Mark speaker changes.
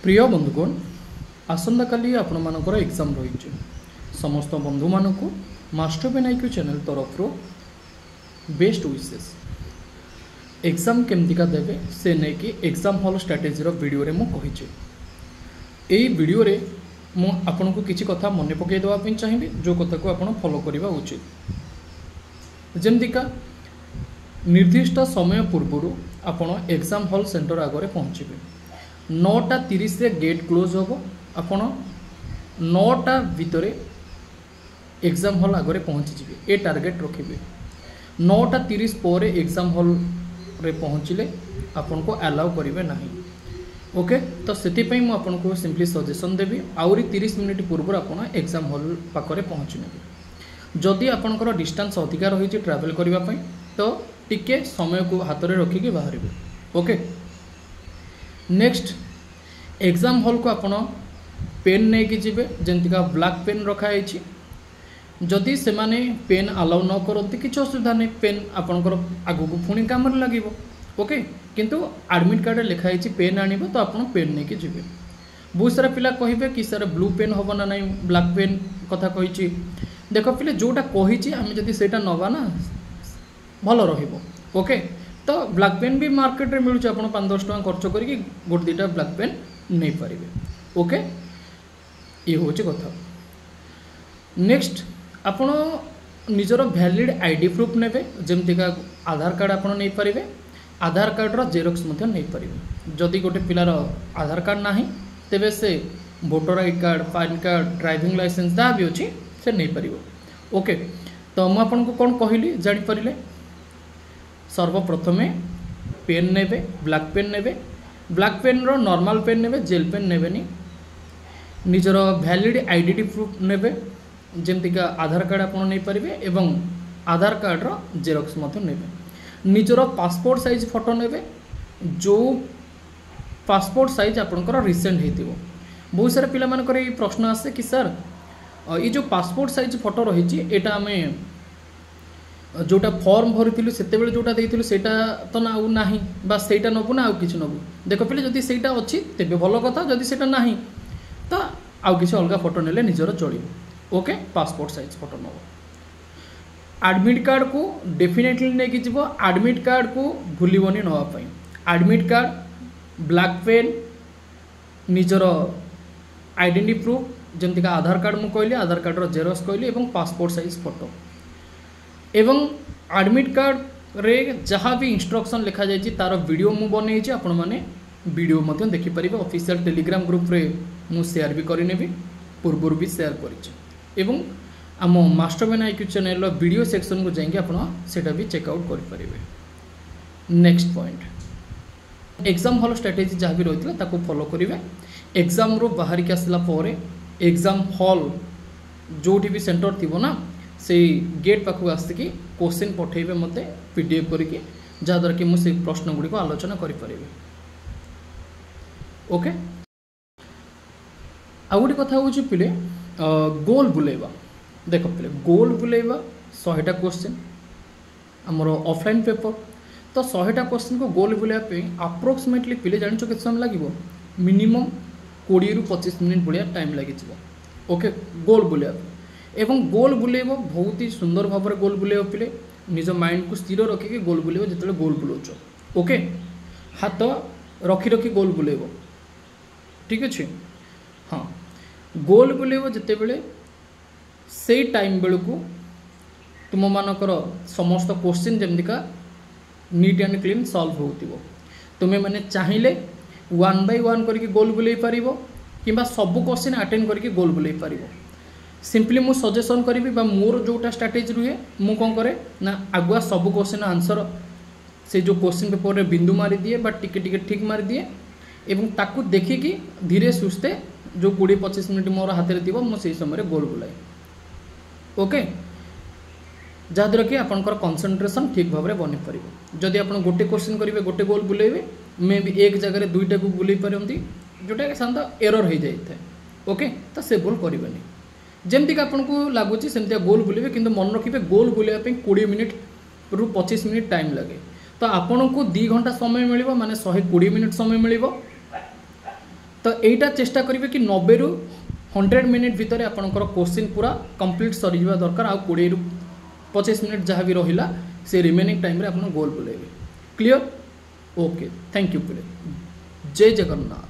Speaker 1: प्रिय बंधुगण आसंता काली आपण मानकर एग्जाम रही समस्त बंधु मानक मास्टर पेन आईक्यू चैनल तरफ बेस्ट विशेष एग्जाम केमतिका देवे से नहीं कि एग्जाम हॉल स्ट्रैटेजी वीडियो रे मु कहिचे एई वीडियो रे मु आपन को किछि कथा मन पकई देवा पिन चाहिए जो कथा को आपन फॉलो करबा उचित जेमतिका निर्दिष्ट समय पूर्व आपन एग्जाम हॉल सेंटर आगे पहुँचे 9:30 रे गेट क्लोज होबो आपण 9टा भितर एग्जाम हॉल आगे पहुँची जिवे ए टार्गेट रखिबे 9:30 पर एग्जाम हॉल रे पहुँचले आपन को अलाउ करिवे नाही ओके। तो सेति पई मु आपन को सिंपली सजेशन देबी आउरी 30 मिनिट पूर्व आपन एग्जाम हॉल पाखरे पहुँची नेबे जदि आपनकर डिस्टेंस अधिकार होई ट्रैवल करबा पई तो टिके समय को हाथ में रखिकी बाहर ओके। नेक्स्ट एग्जाम हॉल को आपण पेन नहीं कि जीवे जमतीका ब्लैक पेन रखाई जदि से माने पेन अलाउ न करती किसी असुविधा नहीं पेन आपणकर आगू को पुणी काम लगे ओके किंतु एडमिट कार्ड लिखाई पेन आनिब तो आप पेन नहीं कि जीवे। बहुत सारा पिला कहे कि सर ब्लू पेन हम ना ना ब्लैक पेन कथा कही देख पिले जोटा कही आम जदि से नवा ना भल ओके। तो ब्लैक पेन भी मार्केट रे मिलूँ आप 5-10 टका खर्च करके गोटे दुईटा ब्लैक पेन नहीं पारे ओके ये हूँ कथा। नेक्स्ट आपण निजर वैलिड आईडी प्रूफ ने जमतीका आधार कार्ड आप नहीं पारे आधार कार्ड जेरोक्स नहीं पारे जदि गोटे पिलार आधार कार्ड ना तेबे से voter I card PAN card driving licence जहाँ भी अच्छी से नहीं पार ओके। तो मुझे आपको कौन कहली जापारे सर्वप्रथमे पेन ने ब्लैक पेन ने ब्लैक पेन रो नॉर्मल पेन ने जेल पेन ने निजर वैलिड आईडेंटिटी प्रूफ ने जमतीका आधार कार्ड आप नहीं पारे एवं आधार कार्ड रो जेरोक्स ने निजर पासपोर्ट साइज फोटो ने जो पासपोर्ट साइज आपंकर रिसेंट हो बहुत सारा पिला मानकर ये प्रश्न आसे कि सर ये जो पासपोर्ट साइज फोटो रही है आम जोटा फॉर्म भरी से जोटा देती से तो ना सेटा नबू ना आउ कि नबू देख पे जदि से अच्छी तेज भल कथा जदि से ना तो आउ कि अलग फोटो ने निजर चलो ओके। पासपोर्ट साइज फोटो नब एडमिट कार्ड को डेफिनेटली नहीं जीव एडमिट कार्ड को भूलबनी नापी एडमिट कार्ड ब्लैक पेन निजर आइडेंटिटी प्रूफ जमतीका आधार कार्ड मुझे कहली आधार कार्ड जेरोक्स कहली एवं पासपोर्ट साइज फोटो एवं एडमिट कार्ड रे जहाँ भी इंस्ट्रक्शन लिखा जाए तार वीडियो मु बन आपण मैंने वीडियो देखिपारे ऑफिशियल टेलीग्राम ग्रुप रे मु शेयर भी करनेबी पूर्व भी शेयर कर आम master pen IQ channel video section को जाइए आपटा भी चेकआउट करेंगे। Next point exam hall strategy जहाँ भी रही है फॉलो करेंगे एग्जाम रू बाहर की आसला एग्जाम हॉल जो भी सेंटर थी ना से गेट पाखक आसिकी क्वेश्चन पठेबे मते पीडीएफ करके जहाँद्वारा कि मुझे प्रश्न गुड़ी को आलोचना करें ओके। आ गोटे कथा हूँ पिले गोल बुलेवा देख पिले गोल बुलेवा 100टा क्वेश्चन आमर ऑफलाइन पेपर तो 100टा क्वेश्चन को गोल बुलाइबा अप्रोक्सीमेटली पिले जान के समय लगे मिनिमम 20 ରୁ 25 मिनिट भाया टाइम लगे ओके गोल बुलाइबा एवं गोल बुलेब बहुत ही सुंदर भाव में गोल बुलेब पिले निज माइंड को स्थिर रखिकी गोल बुलेब जो गोल बुलाऊच ओके हाथ रखी रखी गोल बुलेब ठीक अच्छे हाँ गोल बुलेब जिते बड़े से टाइम बेलू तुम मानकर समस्त क्वेश्चन जमतीका नीट एंड क्लीन सॉल्व हो तुम्हें मैंने चाहिए 1 by 1 करके गोल बुले पार कि सब क्वेश्चन अटेंड करके गोल बुले पार सिंपली मु सजेशन करी मोर जोटा स्ट्रैटेजी रुहे मु कौन करे ना आगुआ सब क्वेश्चन आंसर से जो क्वेश्चन पेपर रे बिंदु मारी दिए बट टिके टिके ठीक मारी दिए एवं ताकू देखिकी धीरे सुस्थे जो 20-25 मिनिट मोर हाथ में थी मुझे समय गोल बुलाए ओके जहाँद्वारा कि आपंकर कंसंट्रेशन ठीक भाव में बनी पार जदि आप गोटे क्वेश्चन करेंगे गोटे गोल बुलेबे मे भी एक जगह दुईटा को बुले पारती जोटा साधारण एरर हो जाए ओके तो से गोल करेंगे जमती आपको लगुच सेमती गोल बुलेबे किंतु मन रखिए गोल बुलाइबा 20 मिनिट ରୁ 25 मिनिट टाइम लगे तो आपन को 2 घंटा समय मिल माने 120 मिनिट समय मिल तो यहीटा चेष्टा करेंगे कि 90 रु 100 मिनिट भितर आपंकर क्वेश्चन पूरा कंप्लीट सरी दरकार आ 20 रु 25 मिनिट जहाँ भी रहा से रिमेनिंग टाइम रे आप गोल बुलेबे। क्लियर? Okay, thank you. जय जगन्नाथ।